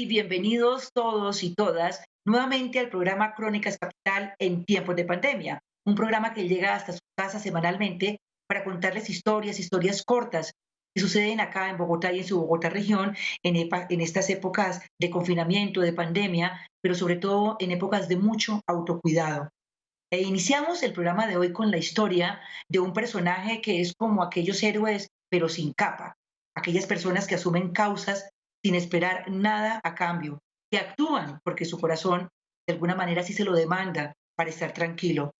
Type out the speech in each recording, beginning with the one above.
y bienvenidos todos y todas nuevamente al programa Crónicas Capital en tiempos de pandemia, un programa que llega hasta su casa semanalmente para contarles historias cortas que suceden acá en Bogotá y en su Bogotá región en estas épocas de confinamiento, de pandemia, pero sobre todo en épocas de mucho autocuidado. Iniciamos el programa de hoy con la historia de un personaje que es como aquellos héroes, pero sin capa, aquellas personas que asumen causas sin esperar nada a cambio, que actúan porque su corazón de alguna manera sí se lo demanda para estar tranquilo.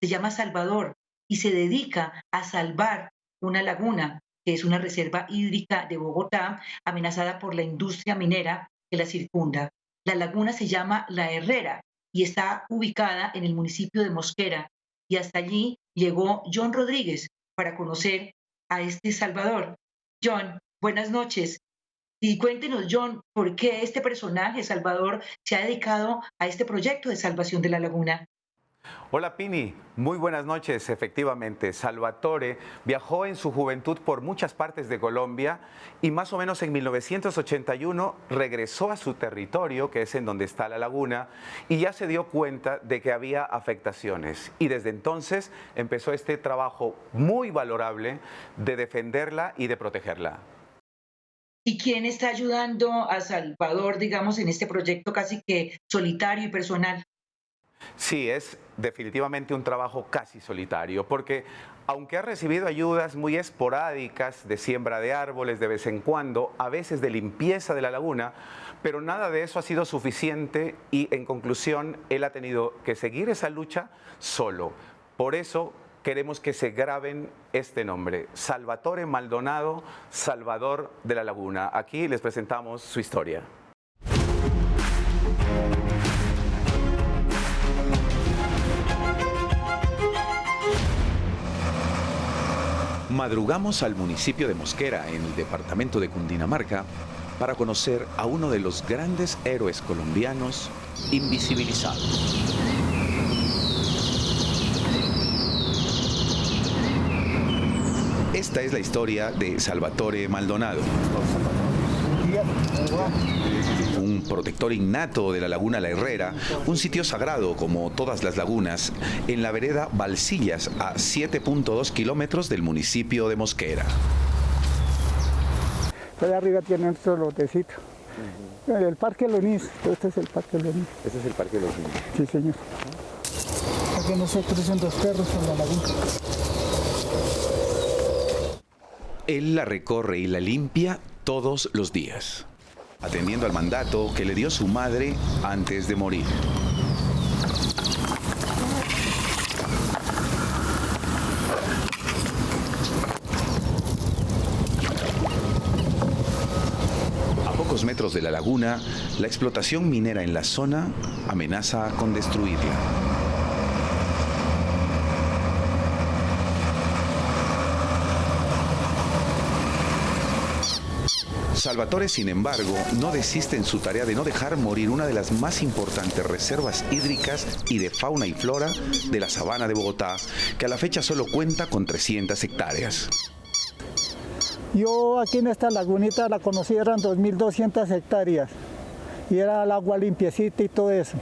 Se llama Salvador y se dedica a salvar una laguna, que es una reserva hídrica de Bogotá, amenazada por la industria minera que la circunda. La laguna se llama La Herrera y está ubicada en el municipio de Mosquera. Y hasta allí llegó John Rodríguez para conocer a este Salvador. John, buenas noches. Y cuéntenos, John, ¿por qué este personaje, Salvador, se ha dedicado a este proyecto de salvación de la laguna? Hola Pini, muy buenas noches. Efectivamente, Salvatore viajó en su juventud por muchas partes de Colombia y más o menos en 1981 regresó a su territorio, que es en donde está la laguna, y ya se dio cuenta de que había afectaciones. Y desde entonces empezó este trabajo muy valorable de defenderla y de protegerla. ¿Y quién está ayudando a Salvador, digamos, en este proyecto casi que solitario y personal? Sí, es definitivamente un trabajo casi solitario, porque aunque ha recibido ayudas muy esporádicas de siembra de árboles de vez en cuando, a veces de limpieza de la laguna, pero nada de eso ha sido suficiente y en conclusión él ha tenido que seguir esa lucha solo. Por eso queremos que se graben este nombre, Salvatore Maldonado, Salvador de la Laguna. Aquí les presentamos su historia. Madrugamos al municipio de Mosquera, en el departamento de Cundinamarca, para conocer a uno de los grandes héroes colombianos invisibilizados. Esta es la historia de Salvatore Maldonado, un protector innato de la laguna La Herrera, un sitio sagrado como todas las lagunas, en la vereda Balsillas, a 7.2 kilómetros del municipio de Mosquera. Allá arriba tiene nuestro lotecito. El Parque Lonís, este es el Parque Lonís. Este es el Parque de los Niños. Sí, señor. Aquí no se cruzan dos perros en la laguna. Él la recorre y la limpia todos los días, atendiendo al mandato que le dio su madre antes de morir. A pocos metros de la laguna, la explotación minera en la zona amenaza con destruirla. Salvatore, sin embargo, no desiste en su tarea de no dejar morir una de las más importantes reservas hídricas y de fauna y flora de la sabana de Bogotá, que a la fecha solo cuenta con 300 hectáreas. Yo aquí en esta lagunita la conocí, eran 2.200 hectáreas y era el agua limpiecita y todo eso,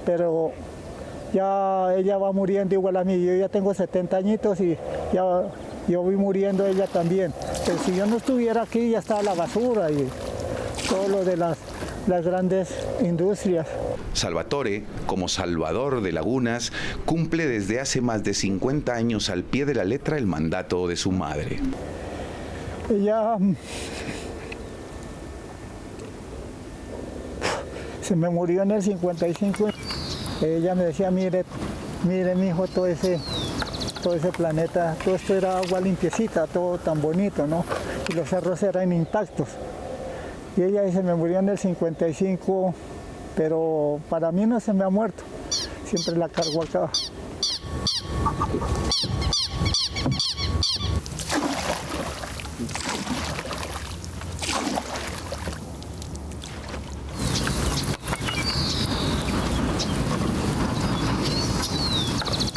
pero ya ella va muriendo igual a mí. Yo ya tengo 70 añitos y ya yo voy muriendo ella también. Pero si yo no estuviera aquí ya estaba la basura y todo lo de las grandes industrias. Salvatore, como salvador de lagunas, cumple desde hace más de 50 años al pie de la letra el mandato de su madre. Ella se me murió en el 55. Ella me decía, mire mi hijo, todo ese planeta, todo esto era agua limpiecita, todo tan bonito, ¿no? Y los cerros eran intactos. Y ella se me murió en el 55, pero para mí no se me ha muerto. Siempre la cargo acá.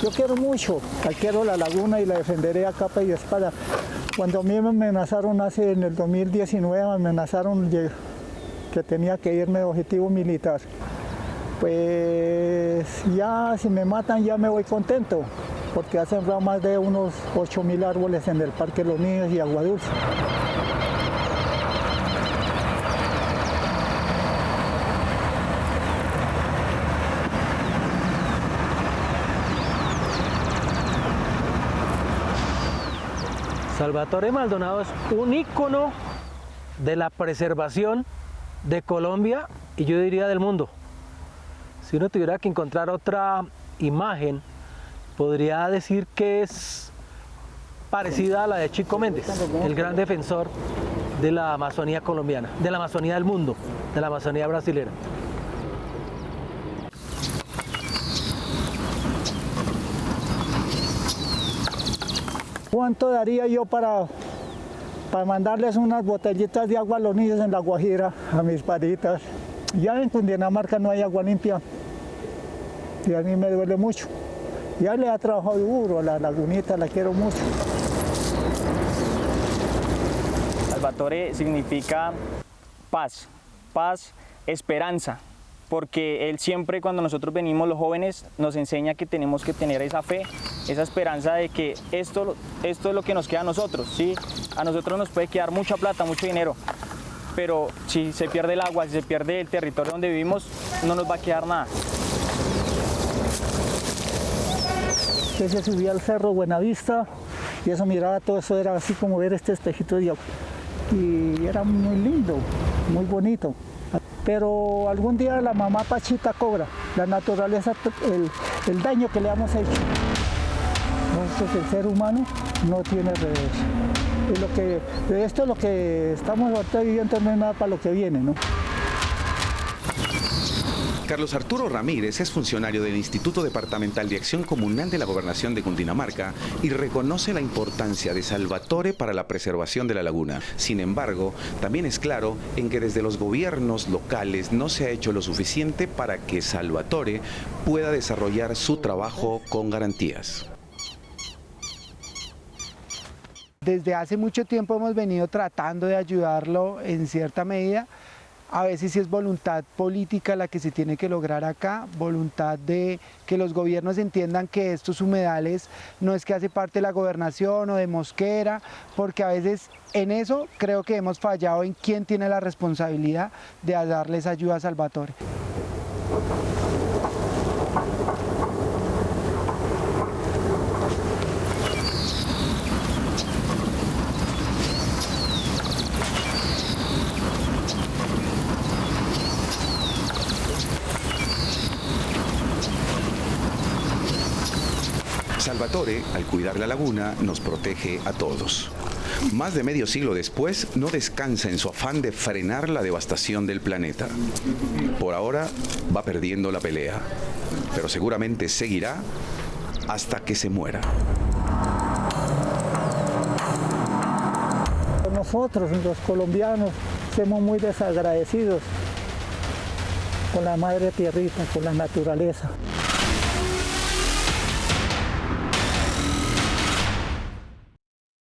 Yo quiero mucho, quiero la laguna y la defenderé a capa y espada. Cuando a mí me amenazaron en el 2019, me amenazaron que tenía que irme de objetivo militar. Pues ya si me matan ya me voy contento, porque ha sembrado más de unos 8.000 árboles en el Parque Los Niños y Agua Dulce. Salvatore Maldonado es un ícono de la preservación de Colombia y yo diría del mundo. Si uno tuviera que encontrar otra imagen, podría decir que es parecida a la de Chico Méndez, el gran defensor de la Amazonía colombiana, de la Amazonía del mundo, de la Amazonía brasilera. ¿Cuánto daría yo para mandarles unas botellitas de agua a los niños en La Guajira, a mis paritas? Ya en Cundinamarca no hay agua limpia y a mí me duele mucho. Ya le ha trabajado duro a la lagunita, la quiero mucho. Salvatore significa paz, paz, esperanza, porque él siempre cuando nosotros venimos los jóvenes nos enseña que tenemos que tener esa fe, esa esperanza de que esto es lo que nos queda a nosotros, ¿sí? A nosotros nos puede quedar mucha plata, mucho dinero, pero si se pierde el agua, si se pierde el territorio donde vivimos, no nos va a quedar nada. Que se subía al cerro Buenavista y eso miraba todo eso, era así como ver este espejito de agua. Y era muy lindo, muy bonito. Pero algún día la mamá Pachita cobra, la naturaleza, el daño que le hemos hecho. Nosotros, el ser humano, no tiene reverso. De esto lo que estamos ahorita viviendo no es nada para lo que viene, ¿no? Carlos Arturo Ramírez es funcionario del Instituto Departamental de Acción Comunal de la Gobernación de Cundinamarca y reconoce la importancia de Salvatore para la preservación de la laguna. Sin embargo, también es claro en que desde los gobiernos locales no se ha hecho lo suficiente para que Salvatore pueda desarrollar su trabajo con garantías. Desde hace mucho tiempo hemos venido tratando de ayudarlo en cierta medida. A veces sí es voluntad política la que se tiene que lograr acá, voluntad de que los gobiernos entiendan que estos humedales no es que hace parte de la gobernación o de Mosquera, porque a veces en eso creo que hemos fallado en quién tiene la responsabilidad de darles ayuda a Salvatore. Salvatore, al cuidar la laguna, nos protege a todos. Más de medio siglo después, no descansa en su afán de frenar la devastación del planeta. Por ahora, va perdiendo la pelea, pero seguramente seguirá hasta que se muera. Nosotros, los colombianos, somos muy desagradecidos con la madre tierrita, con la naturaleza.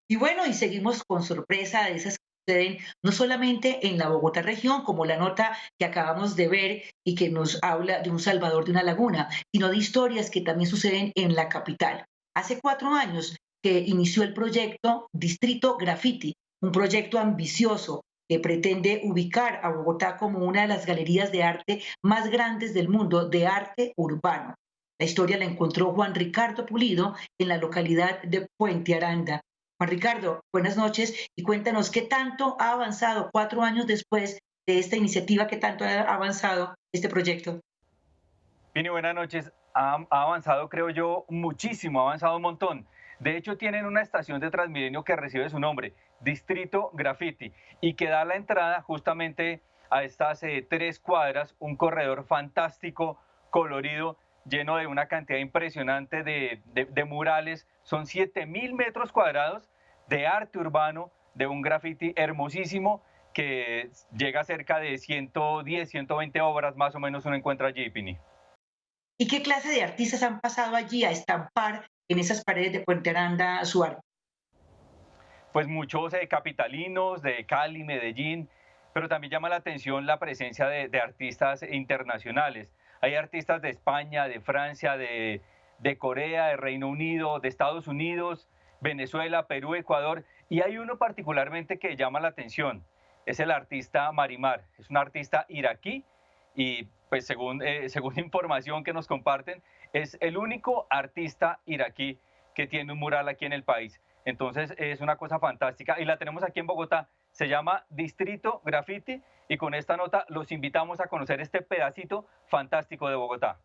Y bueno, y seguimos con sorpresa de esas que suceden no solamente en la Bogotá región, como la nota que acabamos de ver y que nos habla de un salvador de una laguna, sino de historias que también suceden en la capital. Hace 4 años que inició el proyecto Distrito Graffiti, un proyecto ambicioso que pretende ubicar a Bogotá como una de las galerías de arte más grandes del mundo de arte urbano. La historia la encontró Juan Ricardo Pulido en la localidad de Puente Aranda. Juan Ricardo, buenas noches y cuéntanos qué tanto ha avanzado 4 años después de esta iniciativa, qué tanto ha avanzado este proyecto. Pini, buenas noches. Ha avanzado, creo yo, muchísimo, ha avanzado un montón. De hecho, tienen una estación de Transmilenio que recibe su nombre, Distrito Graffiti, y que da la entrada justamente a estas 3 cuadras, un corredor fantástico, colorido, lleno de una cantidad impresionante de murales. Son 7.000 metros cuadrados de arte urbano, de un graffiti hermosísimo que llega a cerca de 110, 120 obras más o menos uno encuentra allí, Pini. ¿Y qué clase de artistas han pasado allí a estampar en esas paredes de Puente Aranda su arte? Pues muchos capitalinos de Cali, Medellín, pero también llama la atención la presencia de artistas internacionales. Hay artistas de España, de Francia, de Corea, de Reino Unido, de Estados Unidos, Venezuela, Perú, Ecuador, y hay uno particularmente que llama la atención, es el artista Marimar, es un artista iraquí y pues según información que nos comparten, es el único artista iraquí que tiene un mural aquí en el país. Entonces es una cosa fantástica y la tenemos aquí en Bogotá, se llama Distrito Graffiti y con esta nota los invitamos a conocer este pedacito fantástico de Bogotá.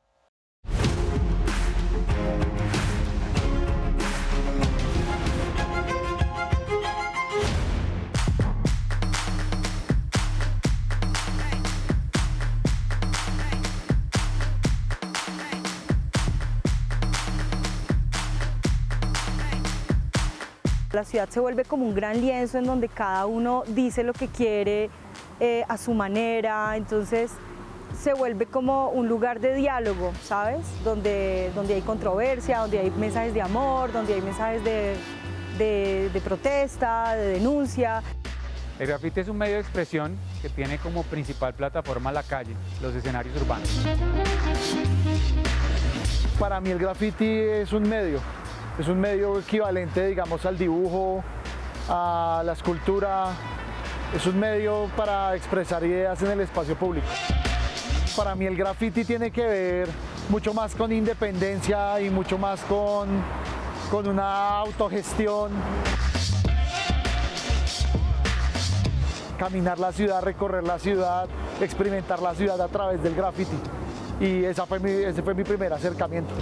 La ciudad se vuelve como un gran lienzo en donde cada uno dice lo que quiere a su manera, entonces se vuelve como un lugar de diálogo, ¿sabes? Donde hay controversia, donde hay mensajes de amor, donde hay mensajes de protesta, de denuncia. El grafiti es un medio de expresión que tiene como principal plataforma la calle, los escenarios urbanos. Para mí el grafiti es un medio equivalente, digamos, al dibujo, a la escultura, es un medio para expresar ideas en el espacio público. Para mí el grafiti tiene que ver mucho más con independencia y mucho más con una autogestión. Caminar la ciudad, recorrer la ciudad, experimentar la ciudad a través del grafiti. Y ese fue mi primer acercamiento.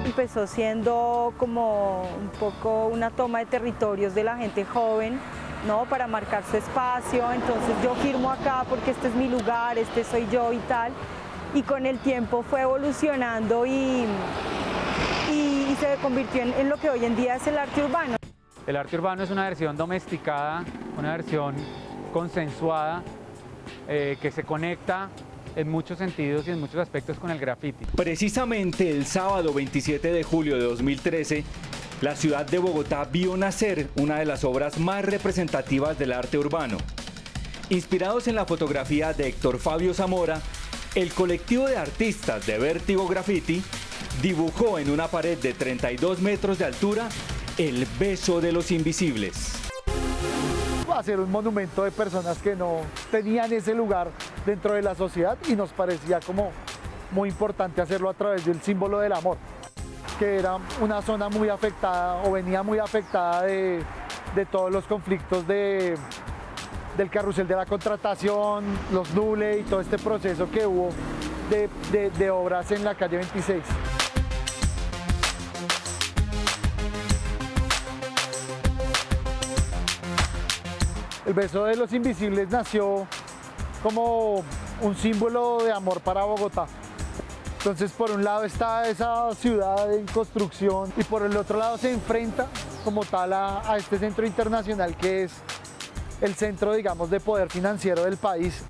Empezó siendo como un poco una toma de territorios de la gente joven, ¿no? Para marcar su espacio, entonces yo firmo acá porque este es mi lugar, este soy yo y tal. Y con el tiempo fue evolucionando y se convirtió en lo que hoy en día es el arte urbano. El arte urbano es una versión domesticada, una versión consensuada, que se conecta en muchos sentidos y en muchos aspectos con el grafiti. Precisamente el sábado 27 de julio de 2013, la ciudad de Bogotá vio nacer una de las obras más representativas del arte urbano. Inspirados en la fotografía de Héctor Fabio Zamora, el colectivo de artistas de Vértigo Graffiti dibujó en una pared de 32 metros de altura el beso de los invisibles. Hacer un monumento de personas que no tenían ese lugar dentro de la sociedad y nos parecía como muy importante hacerlo a través del símbolo del amor, que era una zona muy afectada o venía muy afectada de todos los conflictos del carrusel de la contratación, los Nule y todo este proceso que hubo de obras en la calle 26. El beso de los invisibles nació como un símbolo de amor para Bogotá. Entonces, por un lado está esa ciudad en construcción y por el otro lado se enfrenta como tal a este centro internacional que es el centro, digamos, de poder financiero del país.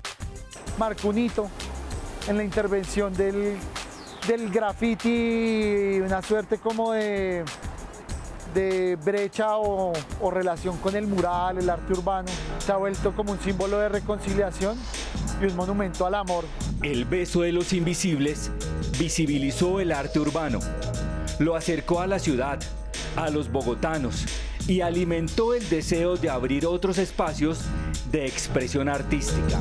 Marcó un hito en la intervención del graffiti, una suerte como de brecha o relación con el mural, el arte urbano. Se ha vuelto como un símbolo de reconciliación y un monumento al amor. El beso de los invisibles visibilizó el arte urbano, lo acercó a la ciudad, a los bogotanos y alimentó el deseo de abrir otros espacios de expresión artística.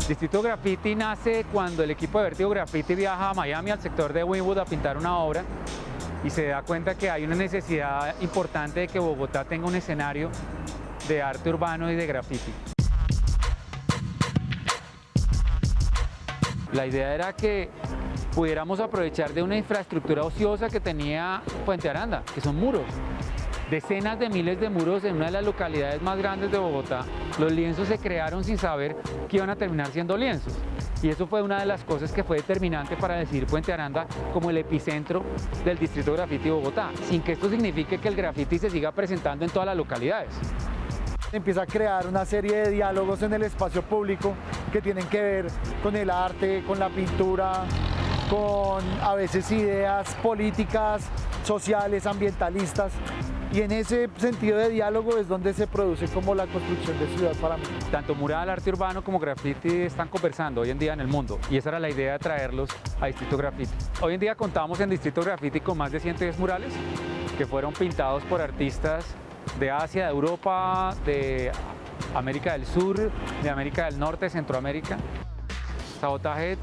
Distrito Graffiti nace cuando el equipo de Vértigo Graffiti viaja a Miami, al sector de Wynwood, a pintar una obra y se da cuenta que hay una necesidad importante de que Bogotá tenga un escenario de arte urbano y de graffiti. La idea era que pudiéramos aprovechar de una infraestructura ociosa que tenía Puente Aranda, que son muros. Decenas de miles de muros en una de las localidades más grandes de Bogotá. Los lienzos se crearon sin saber que iban a terminar siendo lienzos. Y eso fue una de las cosas que fue determinante para decidir Puente Aranda como el epicentro del Distrito Graffiti de Bogotá, sin que esto signifique que el graffiti se siga presentando en todas las localidades. Empieza a crear una serie de diálogos en el espacio público que tienen que ver con el arte, con la pintura, con a veces ideas políticas sociales, ambientalistas, y en ese sentido de diálogo es donde se produce como la construcción de ciudad para mí. Tanto mural, arte urbano como graffiti están conversando hoy en día en el mundo y esa era la idea de traerlos a Distrito Graffiti. Hoy en día contamos en Distrito Graffiti con más de 110 murales que fueron pintados por artistas de Asia, de Europa, de América del Sur, de América del Norte, Centroamérica. Sabotaje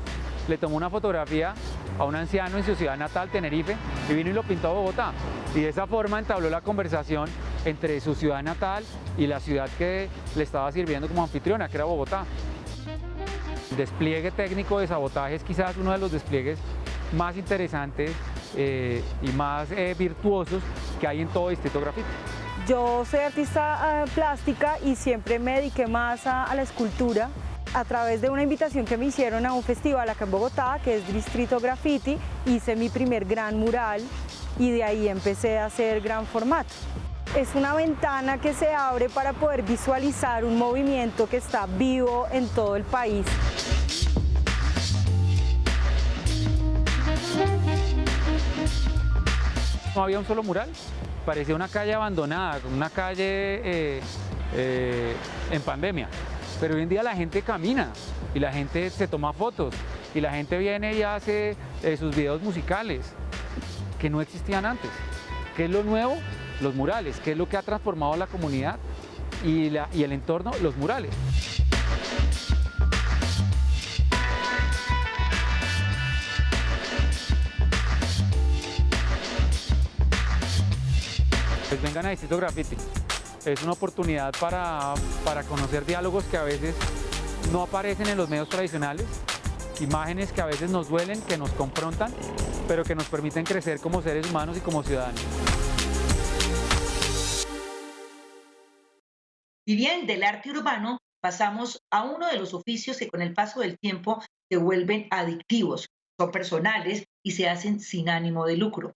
le tomó una fotografía a un anciano en su ciudad natal, Tenerife, y vino y lo pintó a Bogotá. Y de esa forma entabló la conversación entre su ciudad natal y la ciudad que le estaba sirviendo como anfitriona, que era Bogotá. El despliegue técnico de Sabotaje es quizás uno de los despliegues más interesantes y más virtuosos que hay en todo Distrito Graffiti. Yo soy artista plástica y siempre me dediqué más a la escultura. A través de una invitación que me hicieron a un festival acá en Bogotá, que es Distrito Graffiti, hice mi primer gran mural y de ahí empecé a hacer gran formato. Es una ventana que se abre para poder visualizar un movimiento que está vivo en todo el país. No había un solo mural, parecía una calle abandonada, una calle en pandemia. Pero hoy en día la gente camina y la gente se toma fotos y la gente viene y hace sus videos musicales que no existían antes. ¿Qué es lo nuevo? Los murales. ¿Qué es lo que ha transformado la comunidad y el entorno? Los murales. Pues vengan a Distrito Graffiti. Es una oportunidad para conocer diálogos que a veces no aparecen en los medios tradicionales, imágenes que a veces nos duelen, que nos confrontan, pero que nos permiten crecer como seres humanos y como ciudadanos. Y bien, del arte urbano pasamos a uno de los oficios que con el paso del tiempo se vuelven adictivos, son personales y se hacen sin ánimo de lucro.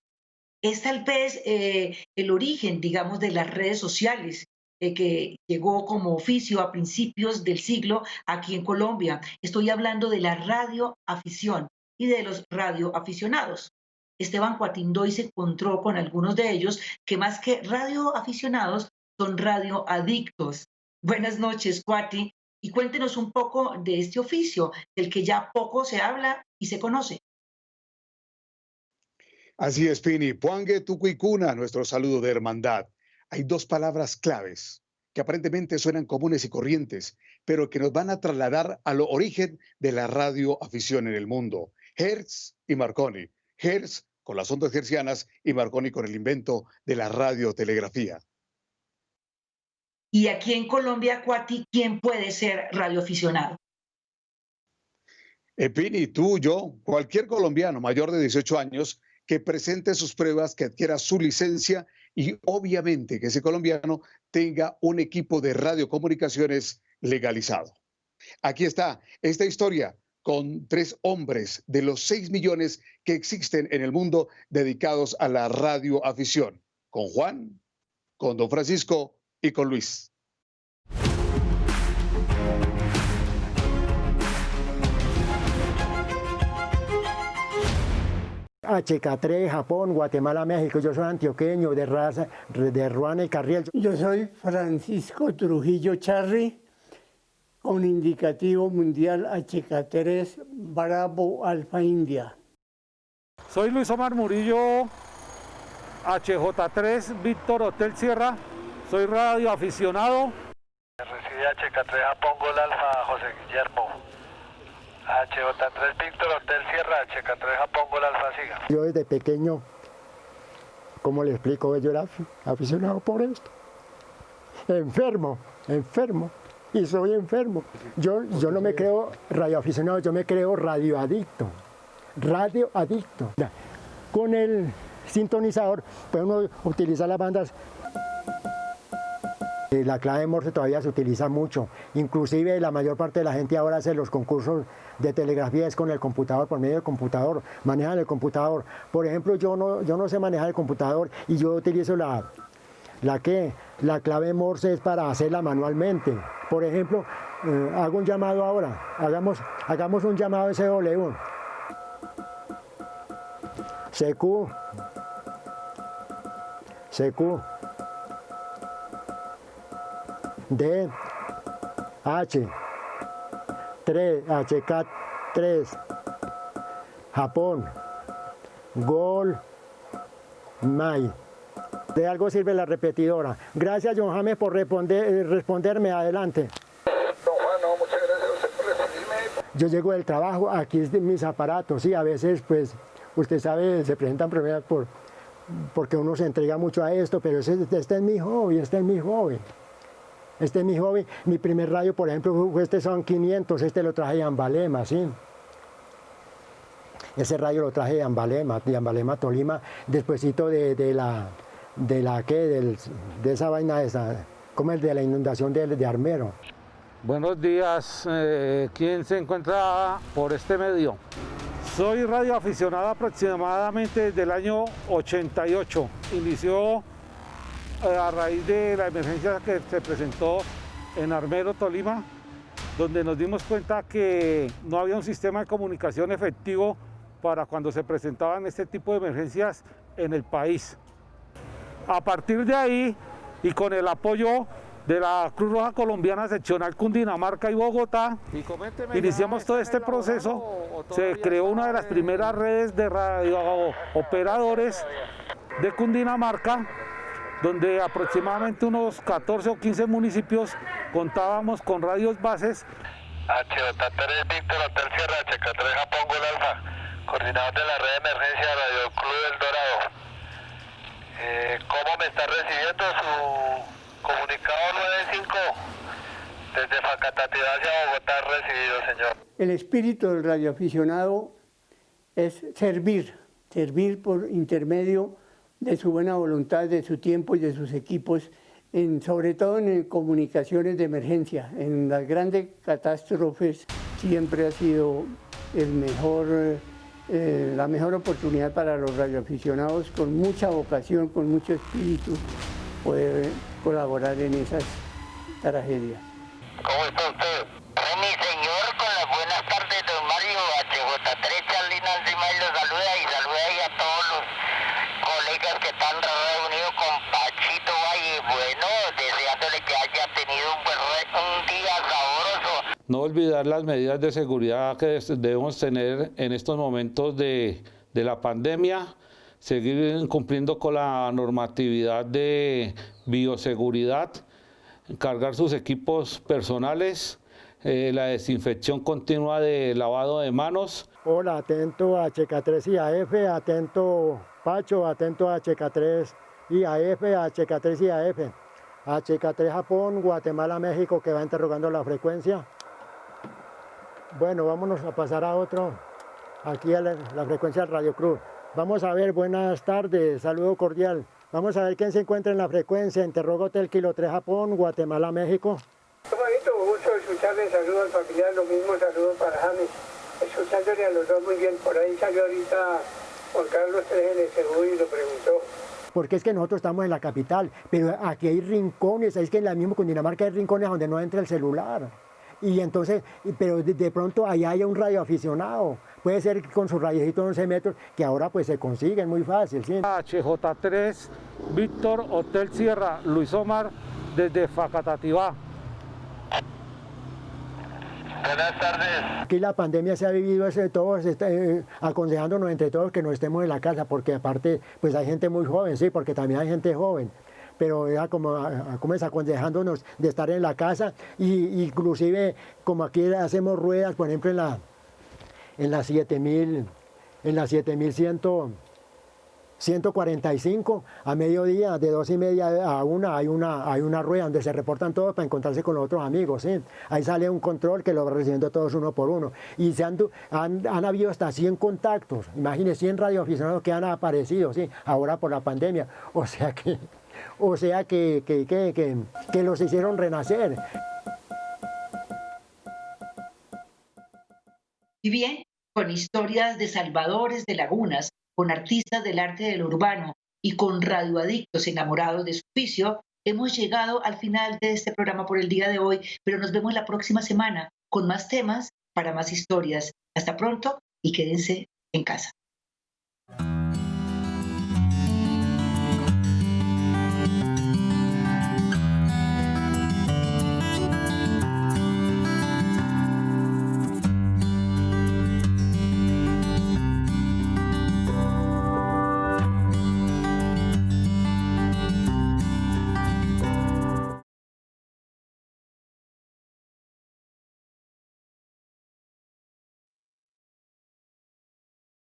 Es tal vez el origen, digamos, de las redes sociales que llegó como oficio a principios del siglo aquí en Colombia. Estoy hablando de la radioafición y de los radioaficionados. Esteban Cuatindoy se encontró con algunos de ellos que más que radioaficionados son radioadictos. Buenas noches, Cuati, y cuéntenos un poco de este oficio, del que ya poco se habla y se conoce. Así es, Pini. Puangue Tucuicuna, nuestro saludo de hermandad. Hay dos palabras claves que aparentemente suenan comunes y corrientes, pero que nos van a trasladar al origen de la radioafición en el mundo. Hertz y Marconi. Hertz con las ondas hertzianas y Marconi con el invento de la radiotelegrafía. Y aquí en Colombia, Cuati, ¿quién puede ser radioaficionado? Pini, tú, yo, cualquier colombiano mayor de 18 años que presente sus pruebas, que adquiera su licencia y obviamente que ese colombiano tenga un equipo de radiocomunicaciones legalizado. Aquí está esta historia con 3 hombres de los 6 millones que existen en el mundo dedicados a la radioafición, con Juan, con don Francisco y con Luis. HK3, Japón, Guatemala, México. Yo soy antioqueño de raza de Ruana y Carriel. Yo soy Francisco Trujillo Charri, con indicativo mundial HK3 Bravo Alfa India. Soy Luis Omar Murillo, HJ3 Víctor Hotel Sierra. Soy radioaficionado. Reside HK3 Japón Gol Alfa José Guillermo. HJ3 Víctor Hotel Sierra, HK3 Japón Gol Alfa Siga. Yo desde pequeño, ¿cómo le explico? Yo era aficionado por esto. Enfermo, y soy enfermo. Yo no me creo radioaficionado, yo me creo radioadicto. Con el sintonizador, pues uno utiliza las bandas. La clave Morse todavía se utiliza mucho, inclusive la mayor parte de la gente ahora hace los concursos de telegrafía es con el computador, por medio del computador, manejan el computador. Por ejemplo, yo no sé manejar el computador y yo utilizo la clave Morse es para hacerla manualmente. Por ejemplo, hago un llamado ahora, hagamos un llamado SW, CQ, CQ, D, H, 3, HK3, Japón, Gol, May. De algo sirve la repetidora. Gracias, John James, por responderme. Adelante. Don Juan, no, muchas gracias a usted por recibirme. Yo llego del trabajo, aquí es de mis aparatos, sí, a veces, pues, usted sabe, se presentan problemas porque uno se entrega mucho a esto, pero este es mi hobby, este es mi hobby. Este es mi hobby. Mi primer radio, por ejemplo, este son 500, este lo traje de Ambalema, ¿sí? Ese radio lo traje de Ambalema, Tolima, despuesito de esa vaina esa, como el de la inundación de Armero. Buenos días, ¿quién se encuentra por este medio? Soy radioaficionado aproximadamente desde el año 88. Inició a raíz de la emergencia que se presentó en Armero, Tolima, donde nos dimos cuenta que no había un sistema de comunicación efectivo para cuando se presentaban este tipo de emergencias en el país. A partir de ahí, y con el apoyo de la Cruz Roja Colombiana seccional Cundinamarca y Bogotá, iniciamos todo este proceso. Se creó una de las primeras redes de radiooperadores de Cundinamarca, donde aproximadamente unos 14 o 15 municipios contábamos con radios bases. HJ3 Víctor Hotel Sierra, HK3 Japón Gol Alfa, coordinador de la red de emergencia Radio Club del Dorado. ¿Cómo me está recibiendo su comunicado 95? Desde Facatativá hacia Bogotá recibido, señor. El espíritu del radioaficionado es servir por intermedio de su buena voluntad, de su tiempo y de sus equipos, sobre todo en comunicaciones de emergencia. En las grandes catástrofes siempre ha sido la mejor oportunidad para los radioaficionados, con mucha vocación, con mucho espíritu, poder colaborar en esas tragedias. ¿Cómo está usted? Mi señor, con las buenas tardes, don Mario. HJ3 Charlie Nancy May lo saluda y saluda ahí a todos los colegas que están reunidos con Pachito Valle. Bueno, deseándole que haya tenido un día sabroso. No olvidar las medidas de seguridad que debemos tener en estos momentos de la pandemia, seguir cumpliendo con la normatividad de bioseguridad, cargar sus equipos personales, la desinfección continua de lavado de manos. Hola, atento a HK3 IAF, atento Pacho, atento a HK3 IAF, HK3 IAF, HK3 Japón, Guatemala, México, que va interrogando la frecuencia. Bueno, vámonos a pasar a otro, aquí a la frecuencia del Radio Cruz. Vamos a ver, buenas tardes, saludo cordial. Vamos a ver quién se encuentra en la frecuencia. Interroga Hotel Kilo 3 Japón, Guatemala, México. Bonito, gusto escucharle, saludo al familiar, lo mismo saludo para James. Escuchándole a los dos muy bien, por ahí salió ahorita Juan Carlos 3 en el seguro y lo preguntó. Porque es que nosotros estamos en la capital, pero aquí hay rincones, es que en la misma Cundinamarca hay rincones donde no entra el celular. Y entonces, pero de pronto allá hay un radioaficionado, puede ser con su radiecito de 11 metros, que ahora pues se consiguen muy fácil, ¿sí? HJ3 Víctor Hotel Sierra, Luis Omar, desde Facatativá. Buenas tardes. Aquí la pandemia se ha vivido todos aconsejándonos entre todos que no estemos en la casa, porque aparte pues hay gente muy joven, sí, porque también hay gente joven. Pero era como es aconsejándonos de estar en la casa, y inclusive como aquí hacemos ruedas, por ejemplo en la 7145, a mediodía, de 2:30 a 1, hay una rueda donde se reportan todos para encontrarse con los otros amigos, ¿sí? Ahí sale un control que lo va recibiendo todos uno por uno. Y han habido hasta 100 contactos, imagínense, 100 radioaficionados que han aparecido, ¿sí? Ahora por la pandemia, o sea que los hicieron renacer. Y bien, con historias de salvadores de lagunas, con artistas del arte del urbano y con radioadictos enamorados de su oficio, hemos llegado al final de este programa por el día de hoy, pero nos vemos la próxima semana con más temas para más historias. Hasta pronto y quédense en casa.